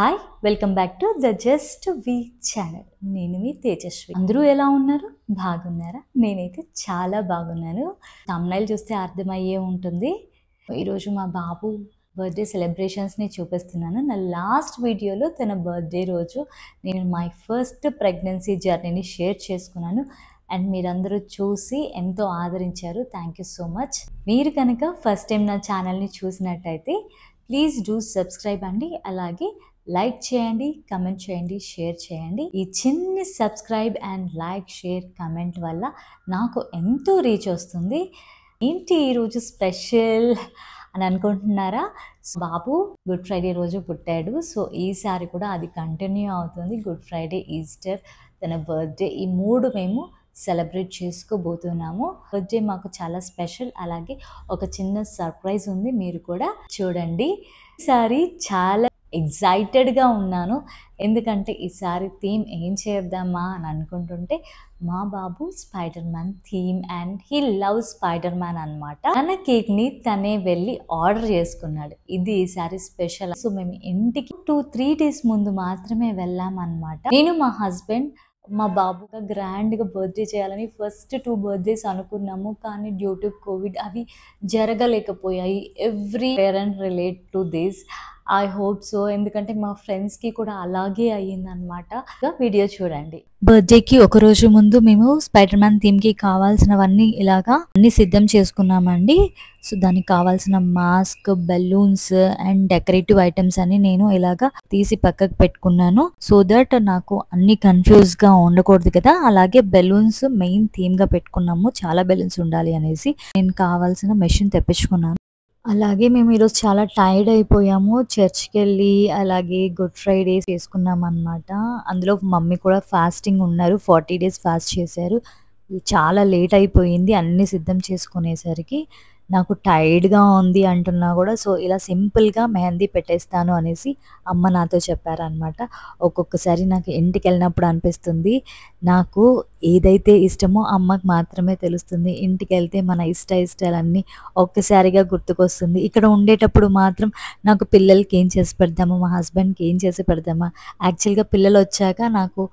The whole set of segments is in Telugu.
Hi welcome back to the just we channel. నేను మీ తేజస్వి. అందరూ ఎలా ఉన్నారు? బాగున్నారా? నేనైతే చాలా బాగున్నాను. తమ్నైల్ చూస్తే అర్థమయ్యే ఉంటుంది. ఈరోజు మా బాబు బర్త్డే సెలబ్రేషన్స్ని చూపిస్తున్నాను. నా లాస్ట్ వీడియోలో తన బర్త్డే రోజు నేను మై ఫస్ట్ ప్రెగ్నెన్సీ జర్నీని షేర్ చేసుకున్నాను అండ్ మీరందరూ చూసి ఎంతో ఆదరించారు. Thank you so much. మీరు కనుక ఫస్ట్ టైం నా ఛానల్ని చూసినట్టయితే ప్లీజ్ డూ సబ్స్క్రైబ్ అండి. అలాగే లైక్ చేయండి, కమెంట్ చేయండి, షేర్ చేయండి. ఈ చిన్న subscribe and like, share, comment వల్ల నాకు ఎంతో రీచ్ వస్తుంది. ఏంటి ఈరోజు స్పెషల్ అని అనుకుంటున్నారా? బాబు గుడ్ ఫ్రైడే రోజు పుట్టాడు. సో ఈసారి కూడా అది కంటిన్యూ అవుతుంది. గుడ్ ఫ్రైడే, ఈస్టర్, తన బర్త్డే, ఈ మూడు మేము సెలబ్రేట్ చేసుకోబోతున్నాము. బర్త్డే మాకు చాలా స్పెషల్. అలాగే ఒక చిన్న సర్ప్రైజ్ ఉంది, మీరు కూడా చూడండి. ఈసారి చాలా ఎగ్జైటెడ్గా ఉన్నాను. ఎందుకంటే ఈసారి థీమ్ ఏం చేద్దామా అని అనుకుంటుంటే మా బాబు Spider Man theme and he love Spider Man అనమాట. తన కేక్ని తనే వెళ్ళి ఆర్డర్ చేసుకున్నాడు. ఇది ఈసారి స్పెషల్. సో మేము ఇంటికి 2-3 days ముందు మాత్రమే వెళ్ళామన్నమాట. నేను, మా హస్బెండ్, మా బాబుగా గ్రాండ్గా బర్త్డే చేయాలని ఫస్ట్ 2 birthdays అనుకున్నాము. కానీ డ్యూ టు కోవిడ్ అవి జరగలేకపోయాయి. Every parent relate to this. I hope so. ఎందుకంటే మా ఫ్రెండ్స్కి కూడా అలాగే అయ్యిందనమాట. వీడియో చూడండి. బర్త్డేకి ఒక రోజు ముందు మేము స్పైడర్ మ్యాన్ థీమ్కి కావాల్సినవన్నీ ఇలాగా అన్ని సిద్ధం చేసుకున్నామండి. సో దానికి కావాల్సిన mask, balloons and decorative items అన్ని నేను ఇలాగా తీసి పక్కకు పెట్టుకున్నాను. సో దట్ నాకు అన్ని కన్ఫ్యూజ్గా ఉండకూడదు కదా. అలాగే బెలూన్స్ మెయిన్ థీమ్గా పెట్టుకున్నాము. చాలా బెలూన్స్ ఉండాలి అనేసి నేను కావాల్సిన మెషిన్ తెప్పించుకున్నాను. అలాగే మేము ఈరోజు చాలా టైర్డ్ అయిపోయాము. చర్చ్కి వెళ్ళి అలాగే గుడ్ ఫ్రైడే చేసుకున్నాం అనమాట. అందులో మమ్మీ కూడా ఫాస్టింగ్ ఉన్నారు. 40 days ఫాస్ట్ చేశారు. చాలా లేట్ అయిపోయింది అన్నీ సిద్ధం చేసుకునేసరికి. నాకు టైర్డ్గా ఉంది అంటున్నా కూడా సో ఇలా సింపుల్గా మెహందీ పెట్టేస్తాను అనేసి అమ్మ నాతో చెప్పారనమాట. ఒక్కొక్కసారి నాకు ఇంటికి వెళ్ళినప్పుడు అనిపిస్తుంది, నాకు ఏదైతే ఇష్టమో అమ్మకు మాత్రమే తెలుస్తుంది. ఇంటికి వెళ్తే మన ఇష్టాలన్నీ ఒక్కసారిగా గుర్తుకొస్తుంది. ఇక్కడ ఉండేటప్పుడు మాత్రం నాకు పిల్లలకి ఏం చేసి పెడదామా, మా హస్బెండ్కి ఏం చేసి పెడదామా. యాక్చువల్గా పిల్లలు వచ్చాక నాకు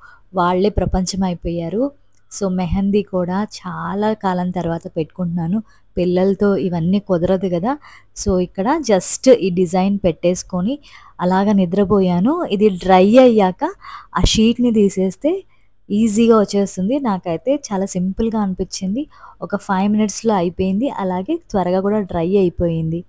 వాళ్ళే ప్రపంచం అయిపోయారు. సో మెహందీ కూడా చాలా కాలం తర్వాత పెట్టుకుంటున్నాను. పిల్లలతో ఇవన్నీ కుదరదు కదా. సో ఇక్కడ జస్ట్ ఈ డిజైన్ పెట్టేసుకొని అలాగ నిద్రపోయాను. ఇది డ్రై అయ్యాక ఆ షీట్ని తీసేస్తే ఈజీగా వచ్చేస్తుంది. నాకైతే చాలా సింపుల్గా అనిపించింది. ఒక 5 minutesలో అయిపోయింది. అలాగే త్వరగా కూడా డ్రై అయిపోయింది.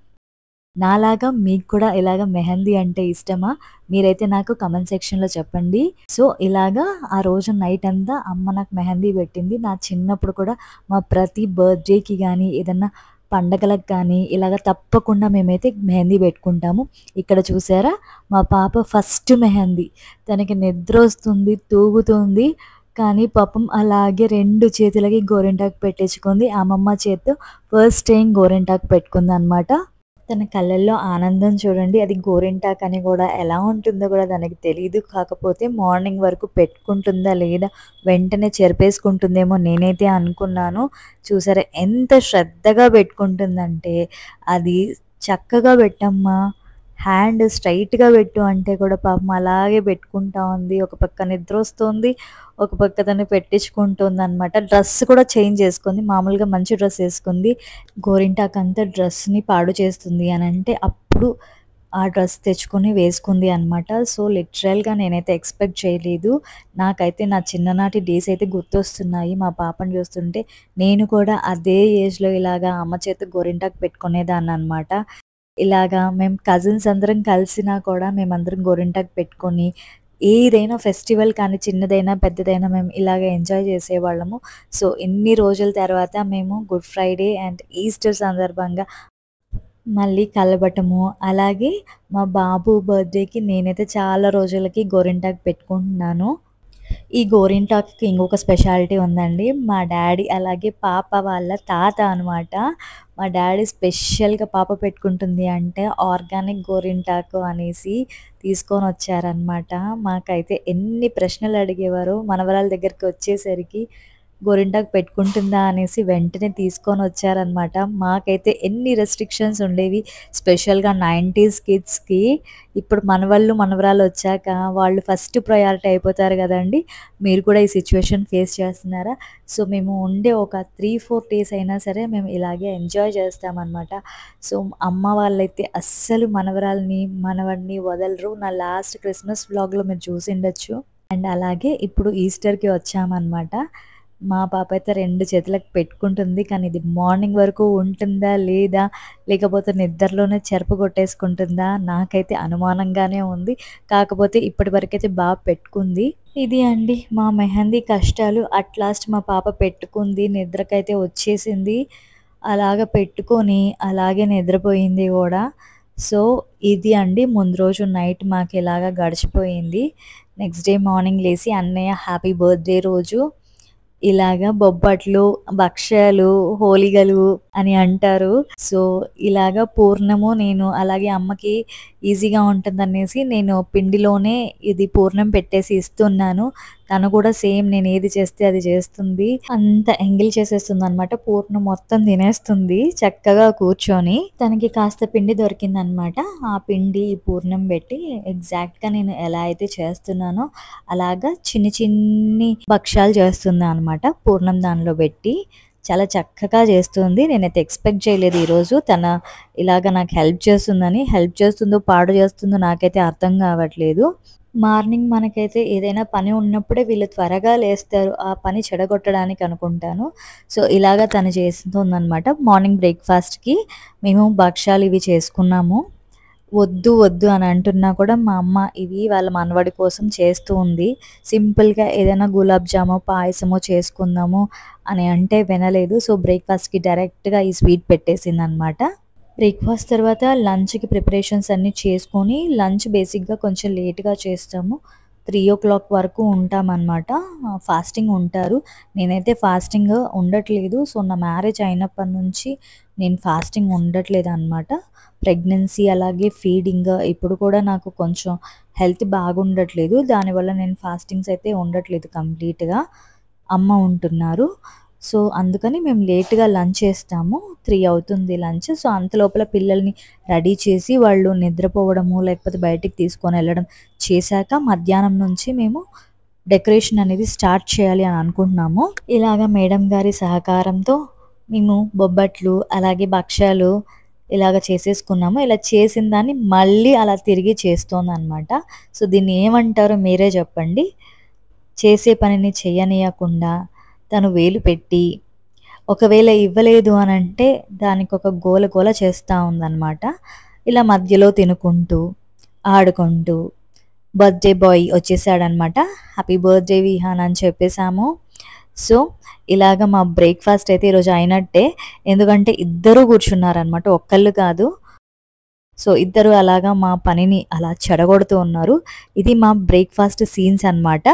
నాలాగా మీకు కూడా ఇలాగ మెహందీ అంటే ఇష్టమా? మీరైతే నాకు కమెంట్ సెక్షన్లో చెప్పండి. సో ఇలాగా ఆ రోజు నైట్ అంతా అమ్మ నాకు మెహందీ పెట్టింది. నా చిన్నప్పుడు కూడా మా ప్రతి బర్త్డేకి కానీ ఏదన్నా పండగలకు కానీ ఇలాగ తప్పకుండా మేమైతే మెహందీ పెట్టుకుంటాము. ఇక్కడ చూసారా మా పాప ఫస్ట్ మెహందీ. తనకి నిద్ర వస్తుంది, తూగుతుంది. కానీ పాపం అలాగే 2 చేతులకి గోరింటాకు పెట్టించుకుంది. అమ్మమ్మ చేత్తో ఫస్ట్ టైం గోరింటాకు పెట్టుకుంది అనమాట. తన కళ్ళల్లో ఆనందం చూడండి. అది గోరింటాకు అని కూడా ఎలా ఉంటుందో కూడా తనకి తెలియదు. కాకపోతే మార్నింగ్ వరకు పెట్టుకుంటుందా లేదా వెంటనే చెరిపేసుకుంటుందేమో నేనైతే అనుకున్నాను. చూసారా ఎంత శ్రద్ధగా పెట్టుకుంటుందంటే. అది చక్కగా పెట్టమ్మా, హ్యాండ్ స్ట్రైట్గా పెట్టు అంటే కూడా పాపం అలాగే పెట్టుకుంటా ఉంది. ఒక పక్క నిద్ర వస్తుంది, ఒక పక్క తను పెట్టించుకుంటుంది అనమాట. డ్రెస్ కూడా చేంజ్ చేసుకుంది. మామూలుగా మంచి డ్రెస్ వేసుకుంది. గోరింటాకు అంతా డ్రెస్ని పాడు చేస్తుంది అని అంటే అప్పుడు ఆ డ్రెస్ తెచ్చుకొని వేసుకుంది అనమాట. సో లిటరల్గా నేనైతే ఎక్స్పెక్ట్ చేయలేదు. నాకైతే నా చిన్ననాటి డేస్ అయితే గుర్తొస్తున్నాయి. మా పాపను చూస్తుంటే నేను కూడా అదే ఏజ్లో ఇలాగా అమ్మ చేత గోరింటాకు పెట్టుకునేదాన్ని అనమాట. ఇలాగా మేము కజిన్స్ అందరం కలిసినా కూడా మేమందరం గోరింటాకు పెట్టుకొని ఏదైనా ఫెస్టివల్ కానీ చిన్నదైనా పెద్దదైనా మేము ఇలాగ ఎంజాయ్ చేసేవాళ్ళము. సో ఎన్ని రోజుల తర్వాత మేము గుడ్ ఫ్రైడే అండ్ ఈస్టర్ సందర్భంగా మళ్ళీ కలవటము. అలాగే మా బాబు బర్త్డేకి నేనైతే చాలా రోజులకి గోరింటాకు పెట్టుకుంటున్నాను. ఈ గోరింటాకుకి ఇంకొక స్పెషాలిటీ ఉందండి. మా డాడీ అలాగే పాప వాళ్ళ తాత అనమాట. మా డాడీ స్పెషల్గా పాప పెట్టుకుంటుంది అంటే ఆర్గానిక్ గోరింటాకు అనేసి తీసుకొని వచ్చారనమాట. మాకైతే ఎన్ని ప్రశ్నలు అడిగేవారో మనవరాల దగ్గరికి వచ్చేసరికి. గోరింటాకు పెట్టుకుంటుందా అనేసి వెంటనే తీసుకొని వచ్చారనమాట. మాకైతే ఎన్ని రెస్ట్రిక్షన్స్ ఉండేవి, స్పెషల్‌గా 90s కిడ్స్‌కి. ఇప్పుడు మనవళ్ళు, మనవరాలు వచ్చాక వాళ్ళు ఫస్ట్ ప్రయారిటీ అయిపోతారు గదండీ! మీరు కూడా ఈ సిట్యుయేషన్ ఫేస్ చేస్తున్నారా? సో, మేము ఉండే ఒక 3, 4 డేస్ అయినా సరే మేము ఇలాగే ఎంజాయ్ చేస్తామనమాట. సో, అమ్మ వాళ్ళైతే అస్సలు మనవరాల్ని, మనవడిని వదలరు. నా లాస్ట్ క్రిస్మస్ వ్లాగ్‌లో మీరు చూసుండొచ్చు. అండ్ అలాగే ఇప్పుడు ఈస్టర్‌కి వచ్చామనమాట. మా పాప అయితే 2 చేతులకు పెట్టుకుంటుంది. కానీ ఇది మార్నింగ్ వరకు ఉంటుందా? లేదా? లేకపోతే నిద్రలోనే చెరప కొట్టేసుకుంటుందా? నాకైతే అనుమానంగానే ఉంది. కాకపోతే ఇప్పటివరకైతే పెట్టుకుంది. ఇది అండి మా మెహందీ కష్టాలు. అట్ లాస్ట్ మా పాప పెట్టుకుంది. నిద్రకైతే వచ్చేసింది. అలాగ పెట్టుకొని అలాగే నిద్రపోయింది గూడా. సో, ఇది అండి ముందు రోజు నైట్ మాకిలాగా గడిచిపోయింది. నెక్స్ట్ డే మార్నింగ్ లేసి అన్నయ్య హ్యాపీ బర్త్‌డే రోజు ఇలాగ బొబ్బట్లు, భక్ష్యాలు, హోలిగలు అని అంటారు. సో, ఇలాగ పూర్ణము నేను అలాగే అమ్మకి ఈజీగా ఉంటుందనేసి నేను పిండిలోనే ఇది పూర్ణం పెట్టేసి ఇస్తున్నాను. తను కూడా సేమ్ నేనేది చేస్తే అది చేస్తుంది. అంత ఎంగిల్ చేసేస్తుందనమాట. పూర్ణం మొత్తం తినేస్తుంది చక్కగా కూర్చొని. తనకి కాస్త పిండి దొరికిందనమాట. ఆ పిండి, ఈ పూర్ణం పెట్టి ఎగ్జాక్ట్‌గా నేను ఎలా అయితే చేస్తున్నానో అలాగా చిన్ని భక్షాలు చేస్తున్నా అనమాట. పూర్ణం దానిలో పెట్టి చాలా చక్కగా చేస్తుంది. నేనైతే ఎక్స్‌పెక్ట్ చేయలేదు ఈరోజు తన ఇలాగ నాకు హెల్ప్ చేస్తుందని. హెల్ప్ చేస్తుందో, పాడు చేస్తుందో నాకైతే అర్థం కావట్లేదు. మార్నింగ్ మనకైతే ఏదైనా పని ఉన్నప్పుడే వీళ్ళు త్వరగా లేస్తారు. ఆ పని చెడగొట్టడానికి అనుకుంటాను. సో, ఇలాగ తను చేస్తుందనమాట. మార్నింగ్ బ్రేక్‌ఫాస్ట్‌కి మేము భక్షాలు ఇవి చేసుకున్నాము. వద్దు, వద్దు అని అంటున్నా కూడా మా అమ్మ ఇవి వాళ్ళ మనవడి కోసం చేస్తూ ఉంది. సింపుల్‌గా ఏదైనా గులాబ్ జామో, పాయసమో చేసుకుందాము అని అంటే వినలేదు. సో, బ్రేక్‌ఫాస్ట్‌కి డైరెక్ట్‌గా ఈ స్వీట్ పెట్టేసిందనమాట. బ్రేక్‌ఫాస్ట్ తర్వాత లంచ్‌కి ప్రిపరేషన్స్ అన్నీ చేసుకొని, లంచ్ బేసిక్‌గా కొంచెం లేట్‌గా చేస్తాము. 3:00 వరకు ఉంటామనమాట. ఫాస్టింగ్ ఉంటారు. నేనైతే ఫాస్టింగ్ ఉండట్లేదు. సో, నా మ్యారేజ్ అయినప్పటి నుంచి నేను ఫాస్టింగ్ ఉండట్లేదనమాట. ప్రెగ్నెన్సీ అలాగే ఫీడింగ్ ఇప్పుడు కూడా నాకు కొంచెం హెల్త్ బాగుండట్లేదు. దానివల్ల నేను ఫాస్టింగ్స్ అయితే ఉండట్లేదు కంప్లీట్‌గా. అమ్మ ఉంటున్నారు. సో, అందుకని మేము లేట్‌గా లంచ్ చేస్తాము. 3 అవుతుంది లంచ్. సో, అంతలోపల పిల్లల్ని రెడీ చేసి వాళ్ళు నిద్రపోవడము, లేకపోతే బయటికి తీసుకొనెళ్ళడం చేశాక మధ్యాహ్నం నుంచి మేము డెకరేషన్ అనేది స్టార్ట్ చేయాలి అని అనుకుంటున్నాము. ఇలాగ మేడం గారి సహకారంతో మేము బొబ్బట్లు, అలాగే భక్షాలు ఇలాగ చేసేసుకున్నాము. ఇలా చేసిన దాన్ని మళ్ళీ అలా తిరిగి చేస్తోందనమాట. సో, దీన్ని ఏమంటారో మీరే చెప్పండి? చేసే పనిని చెయ్యనీయకుండా తను వేలు పెట్టి, ఒకవేళ ఇవ్వలేదు అనంటే దానికొక గోల గోల చేస్తా ఉందనమాట. ఇలా మధ్యలో తినుకుంటూ, ఆడుకుంటూ బర్త్‌డే బాయ్ వచ్చేసాడనమాట. హ్యాపీ బర్త్‌డే విహాన్ అని చెప్పేసాము. సో, ఇలాగ మా బ్రేక్‌ఫాస్ట్ అయితే ఈరోజు అయినట్టే. ఎందుకంటే ఇద్దరు కూర్చున్నారనమాట. ఒక్కళ్ళు కాదు. సో, ఇద్దరు అలాగా మా పనిని అలా చెడగొడుతూ ఉన్నారు. ఇది మా బ్రేక్‌ఫాస్ట్ సీన్స్ అనమాట.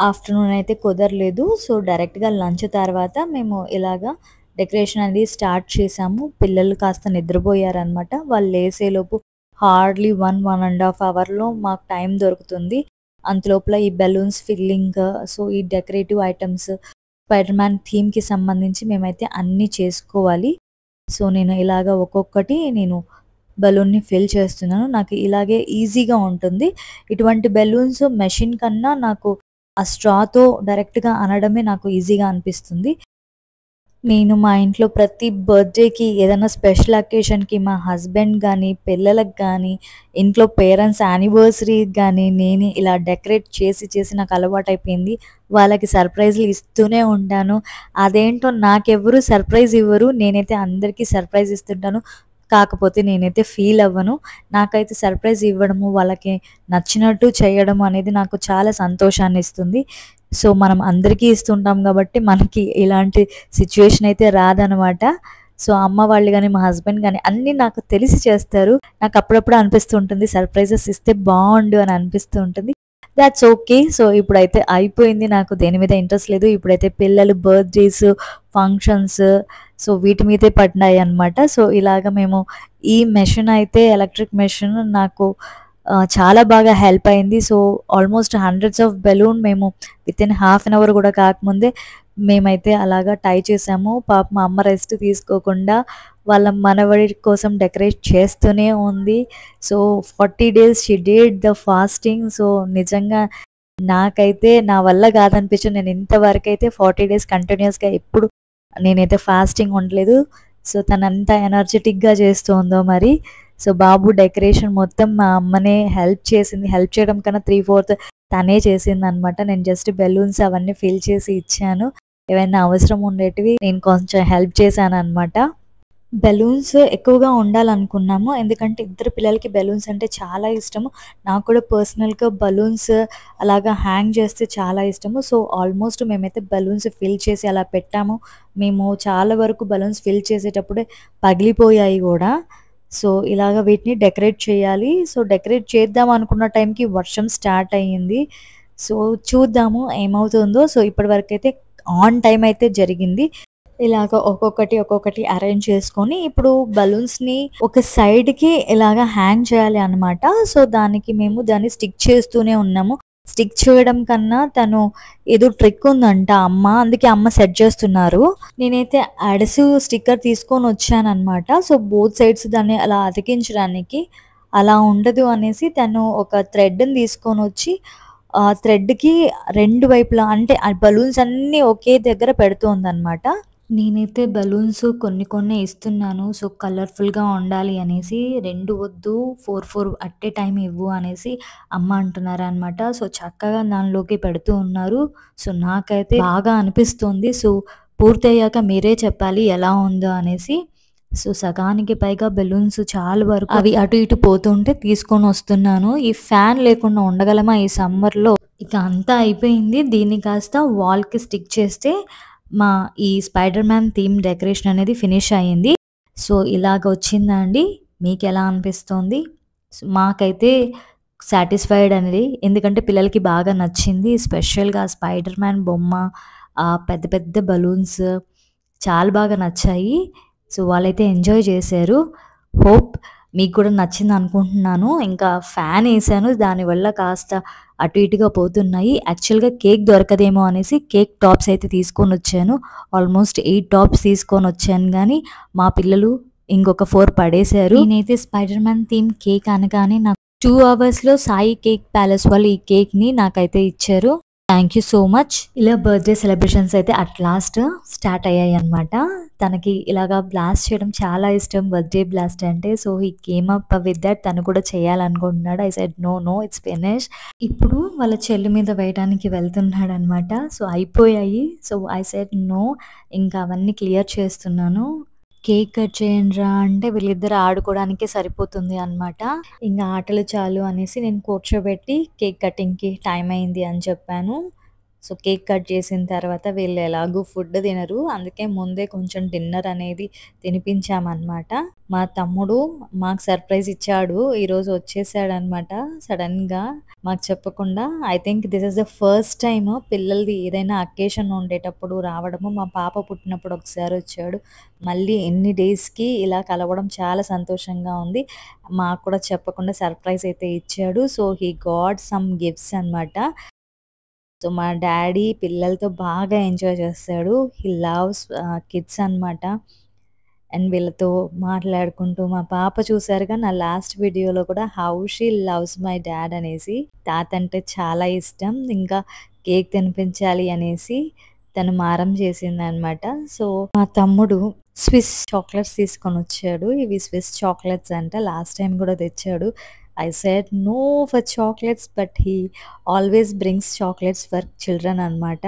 ఆఫ్టర్‌నూన్ అయితే కుదరలేదు. సో, డైరెక్ట్‌గా లంచ్ తర్వాత మేము ఇలాగా డెకరేషన్ అనేది స్టార్ట్ చేశాము. పిల్లలు కాస్త నిద్రపోయారనమాట. వాళ్ళు లేసేలోపు హార్డ్‌లీ 1 అవర్‌లో మాకు టైం దొరుకుతుంది. అంతలోపల ఈ బెలూన్స్ ఫిల్లింగ్, సో, ఈ డెకరేటివ్ ఐటెమ్స్, స్పైడర్ మ్యాన్ థీమ్‌కి సంబంధించి మేమైతే అన్నీ చేసుకోవాలి. సో, నేను ఇలాగ ఒక్కొక్కటి బెలూన్‌ని ఫిల్ చేస్తున్నాను. నాకు ఇలాగే ఈజీగా ఉంటుంది. ఇటువంటి బెలూన్స్ మెషిన్ కన్నా నాకు ఆ స్ట్రాతో డైరెక్ట్‌గా అనడమే నాకు ఈజీగా అనిపిస్తుంది. నేను మా ఇంట్లో ప్రతి బర్త్‌డేకి ఏదైనా స్పెషల్ అకేషన్‌కి మా హస్బెండ్ గానీ, పిల్లలకి గానీ, ఇంట్లో పేరెంట్స్ యానివర్సరీకి గానీ, నేనే ఇలా డెకరేట్ చేసి చేసి నాకు అలవాటైపోయింది. వాళ్ళకి సర్ప్రైజ్‌లు ఇస్తూనే ఉంటాను. అదేంటో నాకెవ్వరు సర్ప్రైజ్ ఇవ్వరు. నేనైతే అందరికీ సర్ప్రైజ్ ఇస్తుంటాను. కాకపోతే నేనైతే ఫీల్ అవ్వను. నాకైతే సర్ప్రైజ్ ఇవ్వడము, వాళ్ళకి నచ్చినట్టు చేయడం అనేది నాకు చాలా సంతోషాన్నిస్తుంది. సో, మనం అందరికీ ఇస్తుంటాం గాబట్టి మనకి ఇలాంటి సిట్యుయేషన్ అయితే రాదనమాట. సో, అమ్మ వాళ్ళు గాని, మా హస్బెండ్ గాని అన్నీ నాకు తెలిసి చేస్తారు. నాకు అప్పుడప్పుడు అనిపిస్తూ ఉంటుంది సర్ప్రైజెస్ ఇస్తే బావుండు అని అనిపిస్తూ ఉంటుంది. Thoughts okay. సో, ఇప్పుడైతే అయిపోయింది. నాకు దేని మీద ఇంట్రెస్ట్ లేదు. ఇప్పుడైతే పిల్లలు బర్త్‌డేస్, ఫంక్షన్స్, సో, వీటి మీదే పడినాయన్నమాట. సో, ఇలాగ మేము ఈ మెషిన్ అయితే ఎలక్ట్రిక్ మెషిన్ నాకు చాలా బాగా హెల్ప్ అయింది. So, almost hundreds of balloon మేము వితిన్ హాఫ్ అన్ అవర్ కూడా కాకముందే మేమైతే అలాగా టై చేసాము. పాపం మా అమ్మ రెస్ట్ తీసుకోకుండా వాళ్ళ మనవడి కోసం డెకరేట్ చేస్తూనే ఉంది. So 40 days she did the fasting. So నిజంగా నాకైతే నా వల్ల కాదనిపించింది. నేను ఇంతవరకైతే 40 డేస్ కంటిన్యూస్గా ఎప్పుడు నేనైతే ఫాస్టింగ్ ఉండలేదు. సో తనంత ఎనర్జెటిక్గా చేస్తుందో మరి. సో బాబు డెకరేషన్ మొత్తం మా అమ్మనే హెల్ప్ చేసింది. హెల్ప్ చేయడం కన్నా 3/4 తనే చేసింది అనమాట. నేను జస్ట్ బెలూన్స్ అవన్నీ ఫిల్ చేసి ఇచ్చాను. ఏవైనా అవసరం ఉండేటివి నేను కొంచెం హెల్ప్ చేశాను అనమాట. బెలూన్స్ ఎక్కువగా ఉండాలనుకున్నాము. ఎందుకంటే ఇద్దరు పిల్లలకి బెలూన్స్ అంటే చాలా ఇష్టము. నాకు కూడా పర్సనల్గా బలూన్స్ అలాగా హ్యాంగ్ చేస్తే చాలా ఇష్టము. సో ఆల్మోస్ట్ మేమైతే బలూన్స్ ఫిల్ చేసి అలా పెట్టాము. మేము చాలా వరకు బలూన్స్ ఫిల్ చేసేటప్పుడే పగిలిపోయాయి కూడా. సో ఇలాగ వీటిని డెకరేట్ చేయాలి. సో డెకరేట్ చేద్దాం అనుకున్న టైంకి వర్షం స్టార్ట్ అయ్యింది. సో చూద్దాము ఏమవుతుందో. సో ఇప్పటివరకు అయితే ఆన్ టైం అయితే జరిగింది. ఇలాగ ఒక్కొక్కటి అరేంజ్ చేసుకొని ఇప్పుడు బలూన్స్ని ఒక సైడ్కి ఇలాగ హ్యాంగ్ చేయాలి అనమాట. సో దానికి మేము దాన్ని స్టిక్ చేస్తూనే ఉన్నాము. స్టిక్ చేయడం కన్నా తను ఏదో ట్రిక్ ఉందంట అమ్మ, అందుకే అమ్మ సెట్ చేస్తున్నారు. నేనైతే అడసు స్టిక్కర్ తీసుకొని వచ్చాను అనమాట. సో బోత్ సైడ్స్ దాన్ని అలా అతికించడానికి అలా ఉండదు అనేసి తను ఒక థ్రెడ్ని తీసుకొని వచ్చి ఆ థ్రెడ్కి రెండు వైపులా అంటే ఆ బలూన్స్ అన్నీ ఒకే దగ్గర పెడుతోందనమాట. నేనైతే బలూన్స్ కొన్ని ఇస్తున్నాను. సో కలర్ఫుల్గా ఉండాలి అనేసి. 2 వద్దు 4 అట్ ఏ టైం ఇవ్వు అనేసి అమ్మ అంటున్నారనమాట. సో చక్కగా దానిలోకి పెడుతూ ఉన్నారు. సో నాకైతే బాగా అనిపిస్తుంది. సో పూర్తయ్యాక మీరే చెప్పాలి ఎలా ఉందో అనేసి. సో సగానికి పైగా బెలూన్స్ చాలా వరకు అవి అటు ఇటు పోతుంటే తీసుకొని వస్తున్నాను. ఈ ఫ్యాన్ లేకుండా ఉండగలమా ఈ సమ్మర్లో? ఇక అంతా అయిపోయింది. దీన్ని కాస్త వాల్కి స్టిక్ చేస్తే మా ఈ స్పైడర్ మ్యాన్ థీమ్ డెకరేషన్ అనేది ఫినిష్ అయ్యింది. సో ఇలాగ వచ్చిందండి. మీకు ఎలా అనిపిస్తుంది? మాకైతే సాటిస్ఫైడ్ అనేది, ఎందుకంటే పిల్లలకి బాగా నచ్చింది. స్పెషల్గా స్పైడర్ మ్యాన్ బొమ్మ, పెద్ద పెద్ద బలూన్స్ చాలా బాగా నచ్చాయి. సో వాళ్ళైతే ఎంజాయ్ చేశారు. హోప్ మీకు కూడా నచ్చింది అనుకుంటున్నాను. ఇంకా ఫ్యాన్ వేసాను, దానివల్ల కాస్త అటు ఇటుగా పోతున్నాయి. యాక్చువల్గా కేక్ దొరకదేమో అనేసి కేక్ టాప్స్ అయితే తీసుకొని వచ్చాను. ఆల్మోస్ట్ 8 టాప్స్ తీసుకొని వచ్చాను, కానీ మా పిల్లలు ఇంకొక 4 పడేశారు. నేనైతే స్పైడర్ మ్యాన్ థీమ్ కేక్ అనగానే నాకు 2 అవర్స్లో సాయి కేక్ ప్యాలెస్ వాళ్ళు ఈ కేక్ని నాకైతే ఇచ్చారు. Thank you so much. ఇలా బర్త్డే సెలబ్రేషన్స్ అయితే అట్ లాస్ట్ స్టార్ట్ అయ్యాయి అనమాట. తనకి ఇలాగా బ్లాస్ట్ చేయడం చాలా ఇష్టం, బర్త్డే బ్లాస్ట్ అంటే. So he came up with that తను కూడా చేయాలనుకుంటున్నాడు. I said no it's finish. ఇప్పుడు వాళ్ళ చెల్లి మీద వేయడానికి వెళ్తున్నాడు అనమాట. సో అయిపోయాయి. సో ఐ సెడ్ నో, ఇంకా అవన్నీ క్లియర్ చేస్తున్నాను. కేక్ కట్ చేయండిరా అంటే వీళ్ళిద్దరు ఆడుకోవడానికే సరిపోతుంది అనమాట. ఇంకా ఆటలు చాలు అనేసి నేను కూర్చోబెట్టి కేక్ కటింగ్కి టైం అయింది అని చెప్పాను. సో కేక్ కట్ చేసిన తర్వాత వీళ్ళు ఎలాగూ ఫుడ్ తినరు, అందుకే ముందే కొంచెం డిన్నర్ అనేది తినిపించామన్నమాట. మా తమ్ముడు మాకు సర్ప్రైజ్ ఇచ్చాడు. ఈరోజు వచ్చేసాడనమాట సడన్గా మాకు చెప్పకుండా. I think this is the first time పిల్లలది ఏదైనా అకేషన్ ఉండేటప్పుడు రావడము. మా పాప పుట్టినప్పుడు ఒకసారి వచ్చాడు. మళ్ళీ ఎన్ని డేస్కి ఇలా కలవడం చాలా సంతోషంగా ఉంది. మాకు కూడా చెప్పకుండా సర్ప్రైజ్ అయితే ఇచ్చాడు. So he got some gifts అనమాట. సో మా డాడీ పిల్లలతో బాగా ఎంజాయ్ చేస్తాడు. హీ లవ్స్ కిడ్స్ అనమాట. అండ్ వీళ్ళతో మాట్లాడుకుంటూ, మా పాప చూసారుగా నా లాస్ట్ వీడియోలో కూడా how she loves my dad అనేసి. తాత అంటే చాలా ఇష్టం, ఇంకా కేక్ తినిపించాలి అనేసి తను మారం చేసింది అనమాట. సో మా తమ్ముడు స్విస్ చాక్లెట్స్ తీసుకొని వచ్చాడు. ఇవి స్విస్ చాక్లెట్స్ అంట, లాస్ట్ టైం కూడా తెచ్చాడు. I said no for chocolates, but he always brings chocolates for children అనమాట.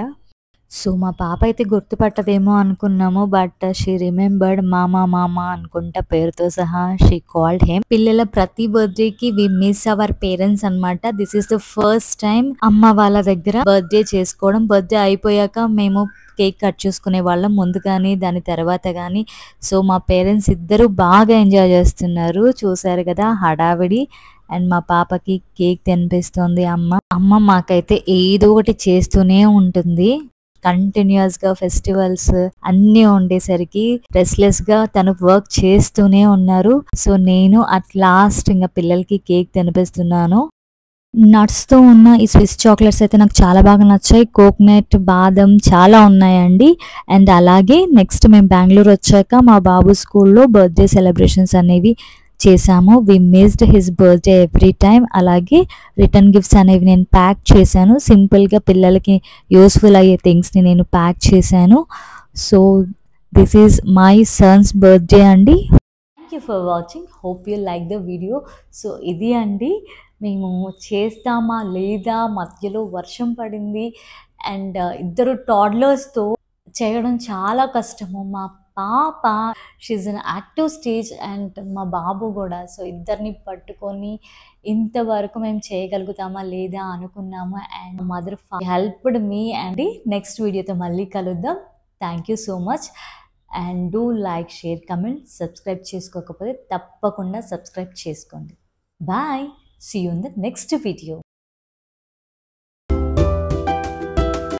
సో మా పాప అయితే గుర్తుపట్టదేమో అనుకున్నాము, బట్ షీ రిమెంబర్డ్ మామా అనుకుంటా పేరుతో సహా షీ కాల్డ్ హిమ్. పిల్లల ప్రతి బర్త్డేకి వి మిస్ అవర్ పేరెంట్స్ అనమాట. This is the first time అమ్మ వాళ్ళ దగ్గర బర్త్డే చేసుకోవడం. బర్త్డే అయిపోయాక మేము కేక్ కట్ చేసుకునే వాళ్ళం, ముందు కానీ దాని తర్వాత కానీ. సో మా పేరెంట్స్ ఇద్దరు బాగా ఎంజాయ్ చేస్తున్నారు, చూసారు కదా హడావిడి. అండ్ మా పాపకి కేక్ తినిపిస్తుంది అమ్మ మాకైతే ఏదో ఒకటి చేస్తూనే ఉంటుంది. కంటిన్యూస్గా ఫెస్టివల్స్ అన్నీ ఉండేసరికి రెస్ట్లెస్గా తను వర్క్ చేస్తూనే ఉన్నారు. సో నేను అట్ లాస్ట్ ఇంకా పిల్లలకి కేక్ తినిపిస్తున్నాను. నట్స్తో ఉన్న ఈ స్విస్ చాక్లెట్స్ అయితే నాకు చాలా బాగా నచ్చాయి. కోకోనట్, బాదం చాలా ఉన్నాయండి. అండ్ అలాగే నెక్స్ట్ మేము బెంగళూరు వచ్చాక మా బాబు స్కూల్లో బర్త్డే సెలబ్రేషన్స్ అనేవి చేశాము. We missed his birthday every time. అలాగే రిటర్న్ గిఫ్ట్స్ అనేవి నేను ప్యాక్ చేశాను. సింపుల్గా పిల్లలకి యూస్ఫుల్ అయ్యే థింగ్స్ని నేను ప్యాక్ చేశాను. So this is my son's birthday అండి. Thank you for watching. Hope you like the video. So ఇది అండి, మేము చేస్తామా లేదా, మధ్యలో వర్షం పడింది అండ్ ఇద్దరు టాడ్లర్స్తో చేయడం చాలా కష్టము. మా పాప she's an active stage and మా బాబు కూడా. సో ఇద్దరిని పట్టుకొని ఇంతవరకు మేము చేయగలుగుతామా లేదా అనుకున్నాము. And mother helped me. And next వీడియోతో మళ్ళీ కలుద్దాం. Thank you so much. And do like, share, comment. Subscribe చేసుకోకపోతే తప్పకుండా సబ్స్క్రైబ్ చేసుకోండి. Bye. See you in the next video.